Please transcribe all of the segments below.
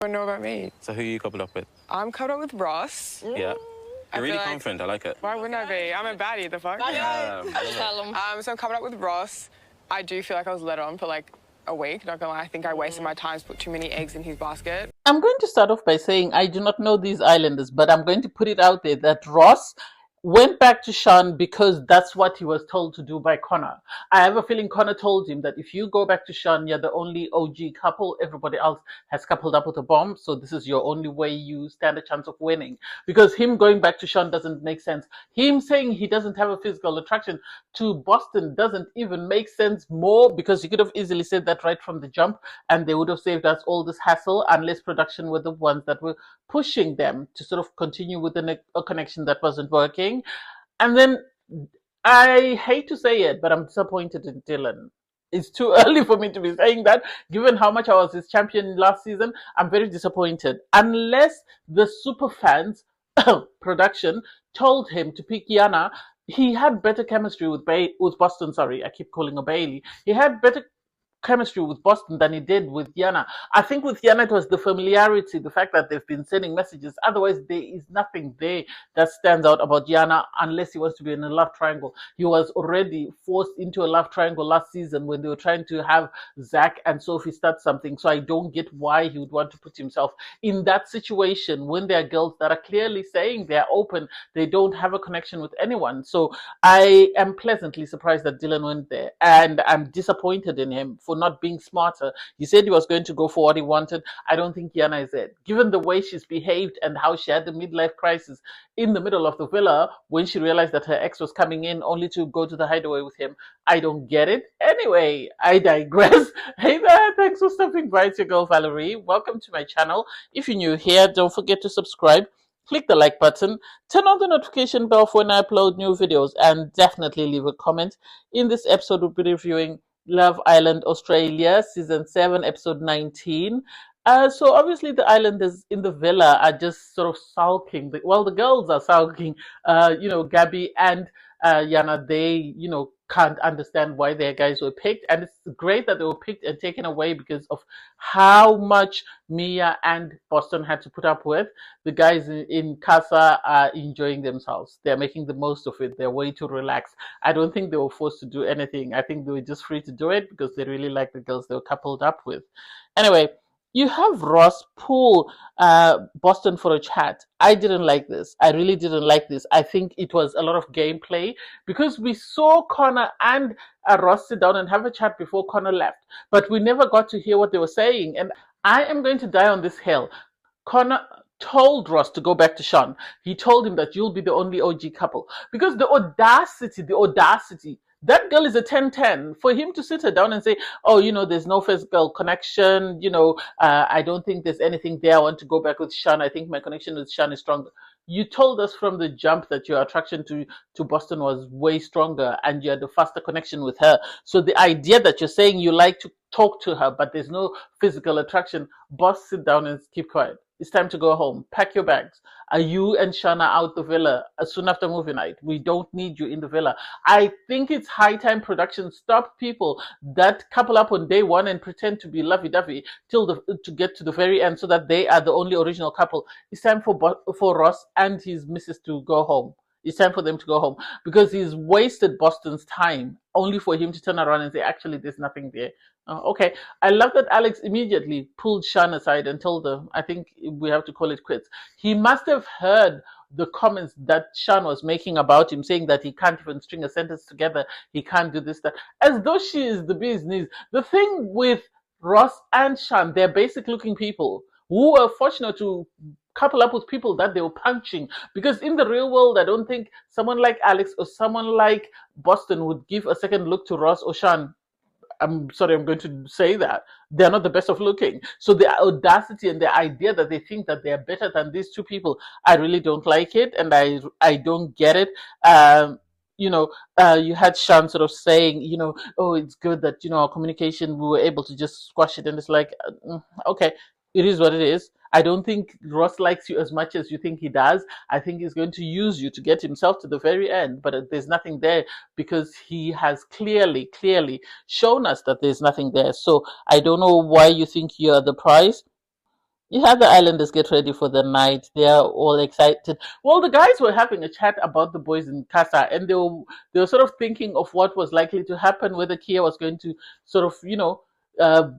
don't know about me. So who you coupled up with? I'm coupled up with Ross. Yeah. You're really confident. I like it. Why wouldn't I be? I'm a baddie, the fuck? Yeah. So I'm coupled up with Ross. I do feel like I was led on for like a week, not gonna lie. I think I wasted my time to put too many eggs in his basket. I'm going to start off by saying I do not know these islanders, but I'm going to put it out there that Ross went back to Shan because that's what he was told to do by Connor. I have a feeling Connor told him that if you go back to Shan, you're the only OG couple. Everybody else has coupled up with a bomb, so this is your only way you stand a chance of winning. Because him going back to Shan doesn't make sense. Him saying he doesn't have a physical attraction to Boston doesn't even make sense more, because he could have easily said that right from the jump and they would have saved us all this hassle, unless production were the ones that were pushing them to sort of continue with a connection that wasn't working. And then I hate to say it, but I'm disappointed in Dylan. It's too early for me to be saying that, given how much I was his champion last season. I'm very disappointed. Unless the super fans production told him to pick Jana, he had better chemistry with Boston. Sorry, I keep calling her Bailey. He had better chemistry with Boston than he did with Jana. I think with Jana it was the familiarity, the fact that they've been sending messages. Otherwise, there is nothing there that stands out about Jana, unless he wants to be in a love triangle. He was already forced into a love triangle last season when they were trying to have Zach and Sophie start something. So I don't get why he would want to put himself in that situation when there are girls that are clearly saying they're open, they don't have a connection with anyone. So I am pleasantly surprised that Dylan went there, and I'm disappointed in him for not being smarter. He said he was going to go for what he wanted. I don't think Jana is it. Given the way she's behaved and how she had the midlife crisis in the middle of the villa when she realized that her ex was coming in only to go to the hideaway with him, I don't get it. Anyway, I digress. Hey there, thanks for stopping by. It's your girl Valerie. Welcome to my channel. If you're new here, don't forget to subscribe. Click the like button, turn on the notification bell for when I upload new videos, and definitely leave a comment. In this episode, we'll be reviewing Love Island Australia, Season 7, Episode 19. So obviously the islanders in the villa are just sort of sulking. Well, the girls are sulking. Gabby and Jana, they, can't understand why their guys were picked. And it's great that they were picked and taken away because of how much Mia and Boston had to put up with. The guys in Casa are enjoying themselves. They're making the most of it. They're way too relaxed. I don't think they were forced to do anything. I think they were just free to do it because they really like the girls they were coupled up with. Anyway, you have Ross pull Boston for a chat. I didn't like this. I really didn't like this. I think it was a lot of gameplay because we saw Connor and Ross sit down and have a chat before Connor left, but we never got to hear what they were saying. And I am going to die on this hill. Connor told Ross to go back to Shan. He told him that you'll be the only OG couple, because the audacity. That girl is a 10-10. For him to sit her down and say, there's no physical connection, I don't think there's anything there. I want to go back with Shan. I think my connection with Shan is stronger. You told us from the jump that your attraction to Boston was way stronger and you had a faster connection with her. So the idea that you're saying you like to talk to her, but there's no physical attraction, boss, sit down and keep quiet. It's time to go home. Pack your bags. Are you and Shana out the villa soon after movie night? We don't need you in the villa. I think it's high time production stop people that couple up on day one and pretend to be lovey-dovey to get to the very end so that they are the only original couple. It's time for Ross and his missus to go home. It's time for them to go home because he's wasted Boston's time only for him to turn around and say, actually, there's nothing there. Okay. I love that Alex immediately pulled Shan aside and told her, I think we have to call it quits. He must have heard the comments that Shan was making about him, saying that he can't even string a sentence together. He can't do this, that. As though she is the business. The thing with Ross and Shan, they're basic looking people who are fortunate to couple up with people that they were punching, because in the real world I don't think someone like Alex or someone like Boston would give a second look to Ross or Shan. I'm sorry, I'm going to say that they're not the best of looking. So the audacity and the idea that they think that they're better than these two people, I really don't like it, and I don't get it. You had Shan sort of saying, it's good that, our communication, we were able to just squash it. And it's like, okay, it is what it is. I don't think Ross likes you as much as you think he does. I think he's going to use you to get himself to the very end, but there's nothing there because he has clearly shown us that there's nothing there. So I don't know why you think you're the prize. You had the islanders get ready for the night. They are all excited. Well, the guys were having a chat about the boys in Casa, and they were sort of thinking of what was likely to happen, whether Kia was going to sort of, uh,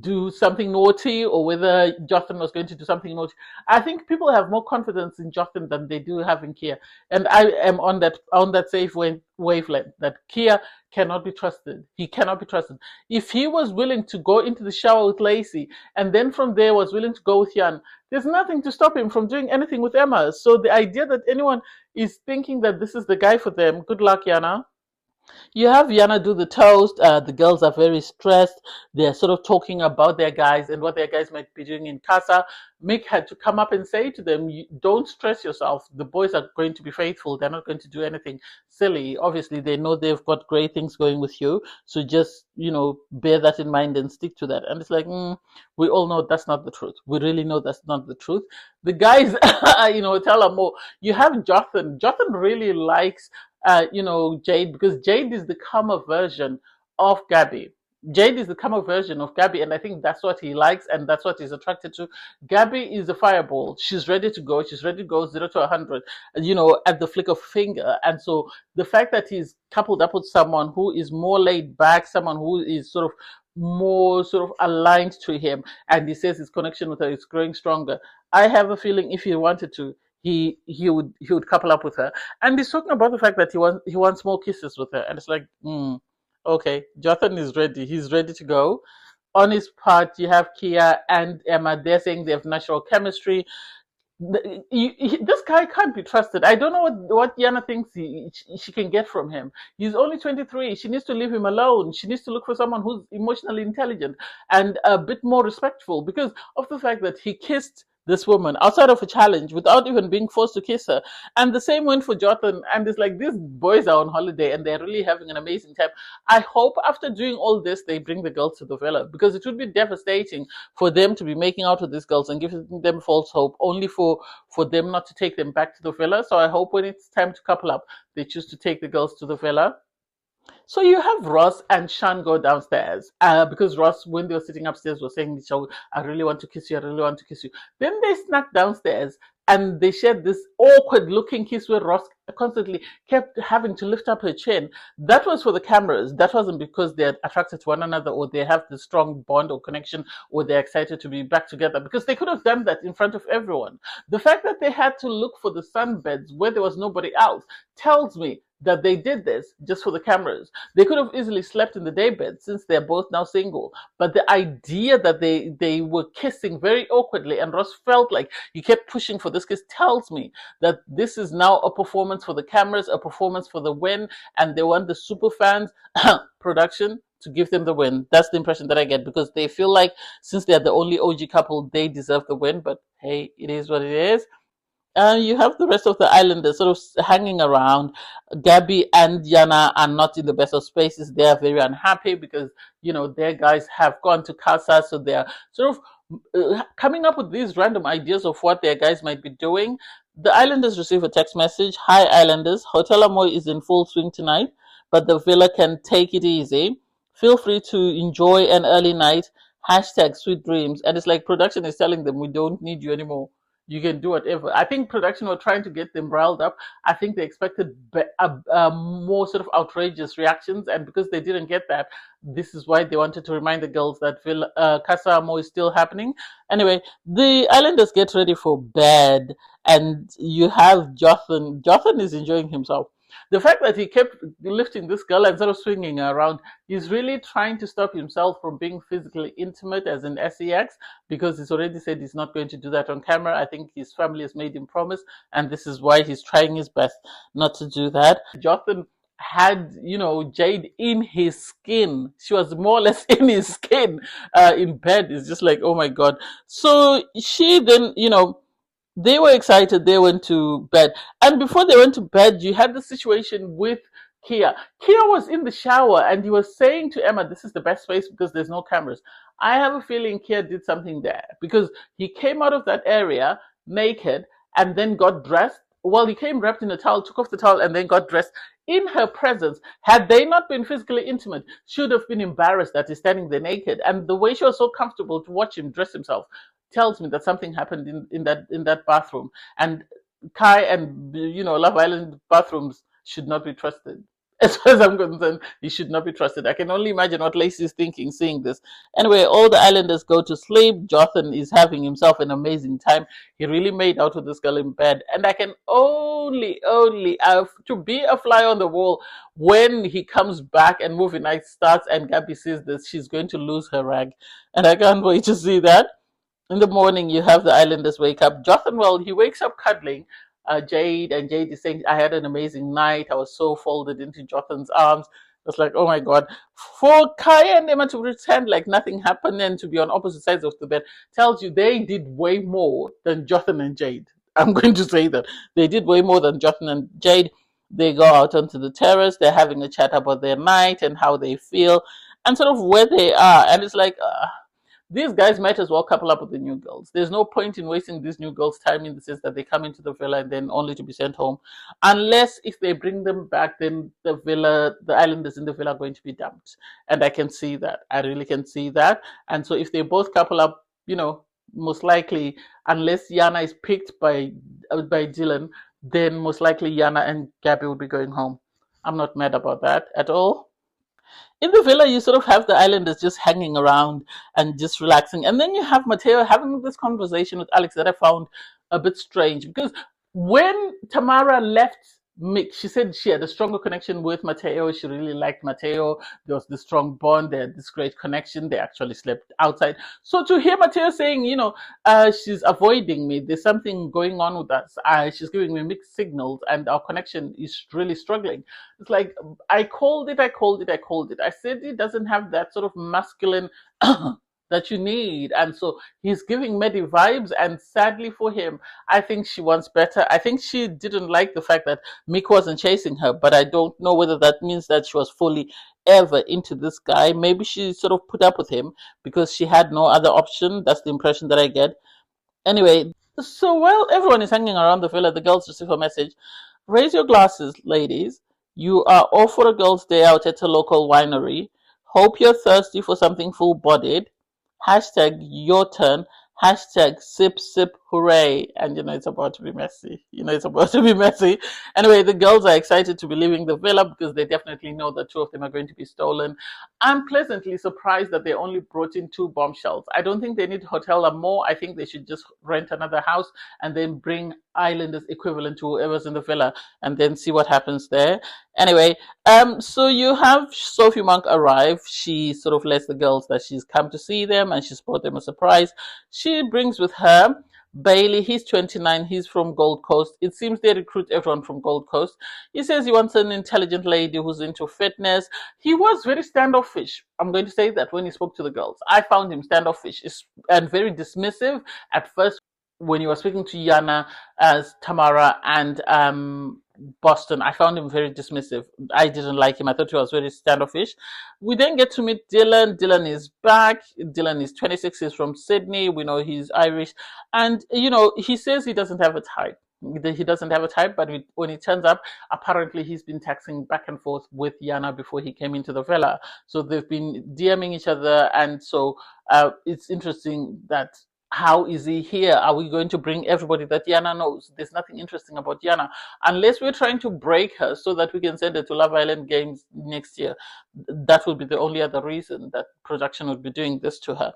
do something naughty or whether Jotham was going to do something naughty. I think people have more confidence in Jotham than they do have in Kia. And I am on that safe wavelength that Kia cannot be trusted. He cannot be trusted. If he was willing to go into the shower with Lacey and then from there was willing to go with Jan, there's nothing to stop him from doing anything with Emma. So the idea that anyone is thinking that this is the guy for them, good luck, Yana. You have Jana do the toast. The girls are very stressed. They're sort of talking about their guys and what their guys might be doing in casa. Mick had to come up and say to them, don't stress yourself. The boys are going to be faithful. They're not going to do anything silly. Obviously, they know they've got great things going with you. So just, bear that in mind and stick to that. And it's like, we all know that's not the truth. We really know that's not the truth. The guys, Hotel Amore, you have Jotham. Jotham really likes Jade, because Jade is the calmer version of Gabby. Jade is the calmer version of Gabby, and I think that's what he likes, and that's what he's attracted to. Gabby is a fireball. She's ready to go. She's ready to go 0 to 100, at the flick of a finger. And so the fact that he's coupled up with someone who is more laid back, someone who is sort of more sort of aligned to him, and he says his connection with her is growing stronger. I have a feeling if he wanted to, he would couple up with her. And he's talking about the fact that he wants more kisses with her, and it's like, okay, Jotham is ready. He's ready to go. On his part, you have Kia and Emma. They're saying they have natural chemistry. This guy can't be trusted. I don't know what Jana thinks she can get from him. He's only 23. She needs to leave him alone. She needs to look for someone who's emotionally intelligent and a bit more respectful, because of the fact that he kissed this woman outside of a challenge without even being forced to kiss her. And the same went for Jotham. And it's like, these boys are on holiday and they're really having an amazing time. I hope after doing all this, they bring the girls to the villa, because it would be devastating for them to be making out with these girls and giving them false hope, only for them not to take them back to the villa. So I hope when it's time to couple up, they choose to take the girls to the villa. So you have Ross and Shan go downstairs, because Ross, when they were sitting upstairs, was saying, I really want to kiss you, I really want to kiss you. Then they snuck downstairs and they shared this awkward looking kiss where Ross constantly kept having to lift up her chin. That was for the cameras. That wasn't because they're attracted to one another or they have this strong bond or connection or they're excited to be back together, because they could have done that in front of everyone. The fact that they had to look for the sunbeds where there was nobody else tells me that they did this just for the cameras. They could have easily slept in the daybed since they're both now single. But the idea that they were kissing very awkwardly and Ross felt like he kept pushing for this kiss tells me that this is now a performance for the cameras, a performance for the win, and they want the super fans production to give them the win. That's the impression that I get, because they feel like since they're the only OG couple, they deserve the win. But hey, it is what it is. You have the rest of the islanders sort of hanging around. Gabby and Jana are not in the best of spaces. They are very unhappy because, their guys have gone to Casa, so they are sort of coming up with these random ideas of what their guys might be doing. The islanders receive a text message. Hi, islanders. Hotel Amore is in full swing tonight, but the villa can take it easy. Feel free to enjoy an early night. Hashtag sweet dreams. And it's like production is telling them, we don't need you anymore. You can do whatever. I think production were trying to get them riled up. I think they expected more sort of outrageous reactions, and because they didn't get that, this is why they wanted to remind the girls that Casa Amore is still happening. Anyway, the islanders get ready for bed, and you have Jotham. Jotham is enjoying himself. The fact that he kept lifting this girl and sort of swinging her around, he's really trying to stop himself from being physically intimate, as in sex, because he's already said he's not going to do that on camera. I think his family has made him promise, and this is why he's trying his best not to do that. Jotham had, Jade in his skin. She was more or less in his skin in bed. It's just like, oh my God. So she then, they were excited. They went to bed. And before they went to bed, you had the situation with Kia. Kia was in the shower and he was saying to Emma, this is the best space because there's no cameras. I have a feeling Kia did something there, because he came out of that area naked and then got dressed. Well, he came wrapped in a towel, took off the towel, and then got dressed in her presence. Had they not been physically intimate, she would have been embarrassed that he's standing there naked. And the way she was so comfortable to watch him dress himself tells me that something happened in that bathroom. And Kai and Love Island bathrooms should not be trusted. As far as I'm concerned, he should not be trusted. I can only imagine what Lacey is thinking seeing this. Anyway, all the islanders go to sleep. Jotham is having himself an amazing time. He really made out with this girl in bed. And I can only to be a fly on the wall when he comes back and movie night starts and Gabby sees this, she's going to lose her rag. And I can't wait to see that. In the morning, you have the islanders wake up. Jotham, well, he wakes up cuddling Jade, and Jade is saying, I had an amazing night. I was so folded into Jotham's arms. It's like, oh my God. For Kaya and Emma to pretend like nothing happened and to be on opposite sides of the bed tells you they did way more than Jotham and Jade. I'm going to say that. They did way more than Jotham and Jade. They go out onto the terrace. They're having a chat about their night and how they feel and sort of where they are. And it's like, these guys might as well couple up with the new girls. There's no point in wasting these new girls' time in the sense that they come into the villa and then only to be sent home. Unless if they bring them back, then the islanders in the villa are going to be dumped. And I can see that. I really can see that. And so if they both couple up, most likely, unless Jana is picked by Dylan, then most likely Jana and Gabby will be going home. I'm not mad about that at all. In the villa, you sort of have the islanders just hanging around and just relaxing. And then you have Mateo having this conversation with Alex that I found a bit strange. Because when Tamara left Mick, she said she had a stronger connection with Mateo. She really liked Mateo. There was this strong bond. They had this great connection. They actually slept outside. So to hear Mateo saying, she's avoiding me, there's something going on with us. She's giving me mixed signals and our connection is really struggling. It's like, I called it. I said it doesn't have that sort of masculine that you need. And so he's giving Maddie vibes, and sadly for him, I think she wants better. I think she didn't like the fact that Mick wasn't chasing her, but I don't know whether that means that she was fully ever into this guy. Maybe she sort of put up with him because she had no other option. That's the impression that I get. Anyway, so while everyone is hanging around the villa, the girls receive a message. Raise your glasses, ladies. You are off for a girls' day out at a local winery. Hope you're thirsty for something full-bodied. Hashtag your turn. Hashtag sip sip hooray. And it's about to be messy. Anyway, the girls are excited to be leaving the villa because they definitely know that two of them are going to be stolen. I'm pleasantly surprised that they only brought in 2 bombshells. I don't think they need Hotel Amore. I think they should just rent another house and then bring islanders equivalent to whoever's in the villa and then see what happens there. Anyway, so you have Sophie Monk arrive. She sort of lets the girls that she's come to see them and she's brought them a surprise. She brings with her Bailey. He's 29. He's from Gold Coast. It seems they recruit everyone from Gold Coast. He says he wants an intelligent lady who's into fitness. He was very standoffish. I'm going to say that when he spoke to the girls. I found him standoffish and very dismissive at first when he was speaking to Jana as Tamara and Boston. I found him very dismissive. I didn't like him. I thought he was very standoffish. We then get to meet Dylan. Dylan is back. Dylan is 26. He's from Sydney. We know he's Irish. And, he says he doesn't have a type. He doesn't have a type, but when he turns up, apparently he's been texting back and forth with Jana before he came into the villa. So they've been DMing each other. And so it's interesting that how is he here? Are we going to bring everybody that Jana knows? There's nothing interesting about Jana. Unless we're trying to break her so that we can send her to Love Island Games next year. That would be the only other reason that production would be doing this to her.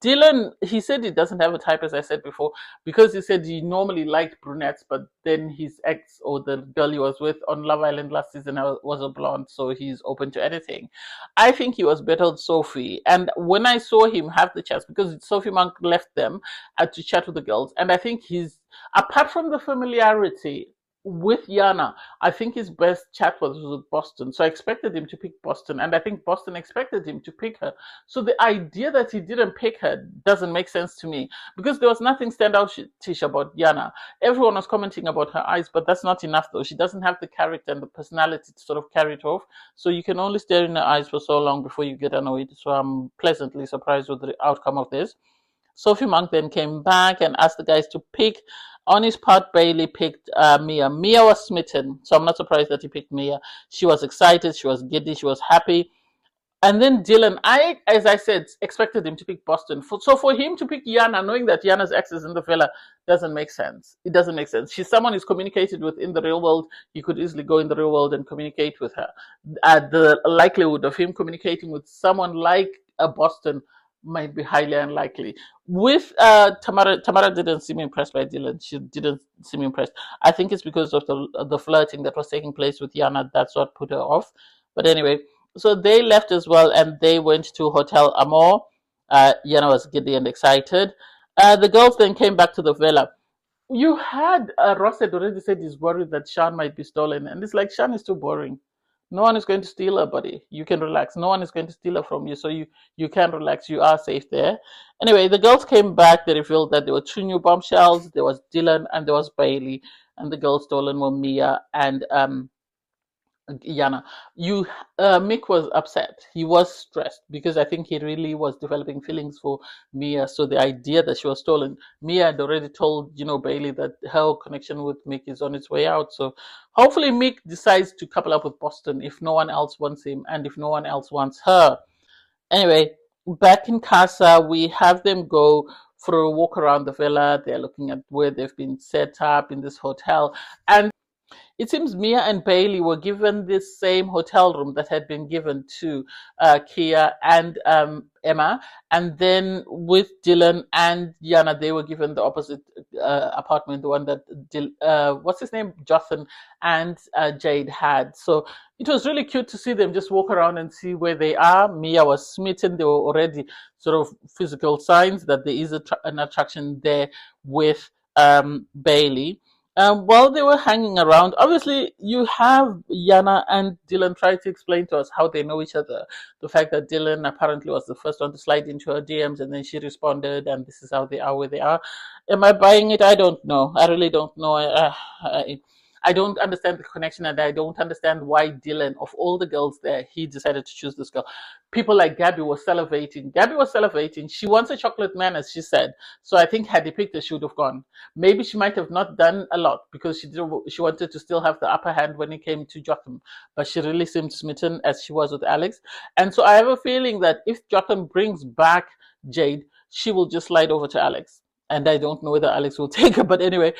Dylan, he said he doesn't have a type, as I said before, because he said he normally liked brunettes, but then his ex or the girl he was with on Love Island last season was a blonde, so he's open to anything. I think he was better with Sophie, and when I saw him have the chance, because Sophie Monk left them to chat with the girls, and I think apart from the familiarity with Jana, I think his best chat was with Boston. So I expected him to pick Boston, and I think Boston expected him to pick her. So the idea that he didn't pick her doesn't make sense to me, because there was nothing standout-ish about Jana. Everyone was commenting about her eyes, but that's not enough, though. She doesn't have the character and the personality to sort of carry it off. So you can only stare in her eyes for so long before you get annoyed. So I'm pleasantly surprised with the outcome of this. Sophie Monk then came back and asked the guys to pick. On his part, Bailey picked Mia. Mia was smitten, so I'm not surprised that he picked Mia. She was excited, she was giddy, she was happy. And then Dylan, as I said, expected him to pick Boston. So for him to pick Jana, knowing that Jana's ex is in the villa, doesn't make sense. It doesn't make sense. She's someone he's communicated with in the real world. He could easily go in the real world and communicate with her. The likelihood of him communicating with someone like a Boston might be highly unlikely. With Tamara didn't seem impressed by Dylan. She didn't seem impressed. I think it's because of the flirting that was taking place with Jana. That's what put her off. But anyway, so they left as well, and they went to Hotel Amore. Was giddy and excited. The girls then came back to the villa. You had Ross had already said he's worried that Shan might be stolen, and it's like Shan is too boring. No one is going to steal her, buddy. You can relax. No one is going to steal her from you, so you can relax. You are safe there. Anyway, the girls came back. They revealed that there were 2 new bombshells. There was Dylan and there was Bailey, and the girls stolen were Mia and Jana. Mick was upset. He was stressed because I think he really was developing feelings for Mia. So the idea that she was stolen, Mia had already told Bailey that her connection with Mick is on its way out. So hopefully Mick decides to couple up with Boston if no one else wants him and if no one else wants her. Anyway, back in Casa, we have them go for a walk around the villa. They're looking at where they've been set up in this hotel, and it seems Mia and Bailey were given this same hotel room that had been given to Kia and Emma. And then with Dylan and Jana, they were given the opposite apartment, the one that, what's his name? Jotham and Jade had. So it was really cute to see them just walk around and see where they are. Mia was smitten. There were already sort of physical signs that there is an attraction there with Bailey. While they were hanging around, obviously you have Jana and Dylan try to explain to us how they know each other. The fact that Dylan apparently was the first one to slide into her DMs and then she responded, and this is how they are where they are. Am I buying it? I don't know. I really don't know. I don't understand the connection, and I don't understand why Dylan, of all the girls there, he decided to choose this girl. People like Gabby were salivating. Gabby was salivating. She wants a chocolate man, as she said. So I think had he picked her, she would have gone. Maybe she might have not done a lot because she wanted to still have the upper hand when it came to Jotham. But she really seemed smitten as she was with Alex. And so I have a feeling that if Jotham brings back Jade, she will just slide over to Alex. And I don't know whether Alex will take her, but anyway.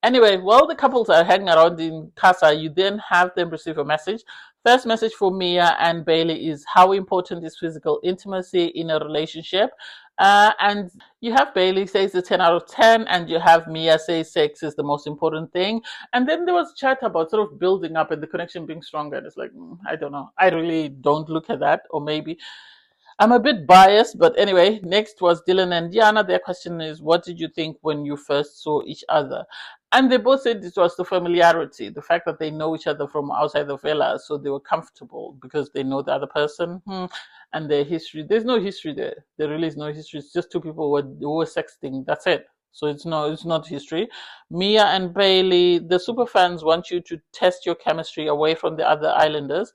Anyway, while the couples are hanging around in Casa, you then have them receive a message. First message for Mia and Bailey is how important is physical intimacy in a relationship. And you have Bailey says a 10 out of 10, and you have Mia say sex is the most important thing. And then there was chat about sort of building up and the connection being stronger. And it's like, I don't know. I really don't look at that, or maybe I'm a bit biased, but anyway, next was Dylan and Jana. Their question is, what did you think when you first saw each other? And they both said it was the familiarity, the fact that they know each other from outside the villa, so they were comfortable because they know the other person and their history. There's no history there. There really is no history. It's just 2 people who were sexting. That's it. So it's not history. Mia and Bailey, the super fans want you to test your chemistry away from the other islanders.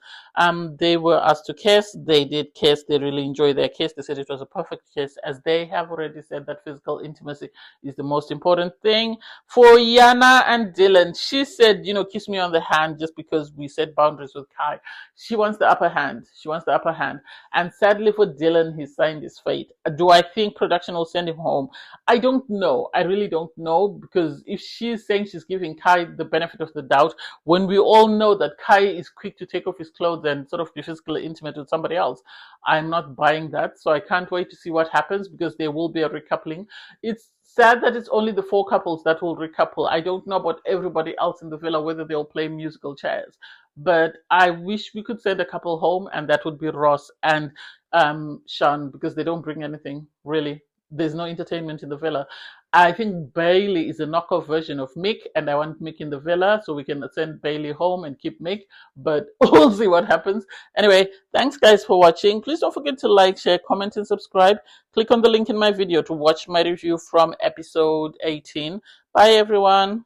They were asked to kiss. They did kiss. They really enjoyed their kiss. They said it was a perfect kiss, as they have already said that physical intimacy is the most important thing. For Jana and Dylan, she said, kiss me on the hand just because we set boundaries with Kai. She wants the upper hand. And sadly for Dylan, he signed his fate. Do I think production will send him home? I don't know. I really don't know, because if she's saying she's giving Kai the benefit of the doubt, when we all know that Kai is quick to take off his clothes and sort of be physically intimate with somebody else, I'm not buying that. So I can't wait to see what happens, because there will be a recoupling. It's sad that it's only the 4 couples that will recouple. I don't know about everybody else in the villa, whether they'll play musical chairs. But I wish we could send a couple home, and that would be Ross and Shan, because they don't bring anything, really. There's no entertainment in the villa. I think Bailey is a knockoff version of Mick, and I want Mick in the villa so we can send Bailey home and keep Mick, but we'll see what happens. Anyway, thanks guys for watching. Please don't forget to like, share, comment, and subscribe. Click on the link in my video to watch my review from episode 18. Bye everyone.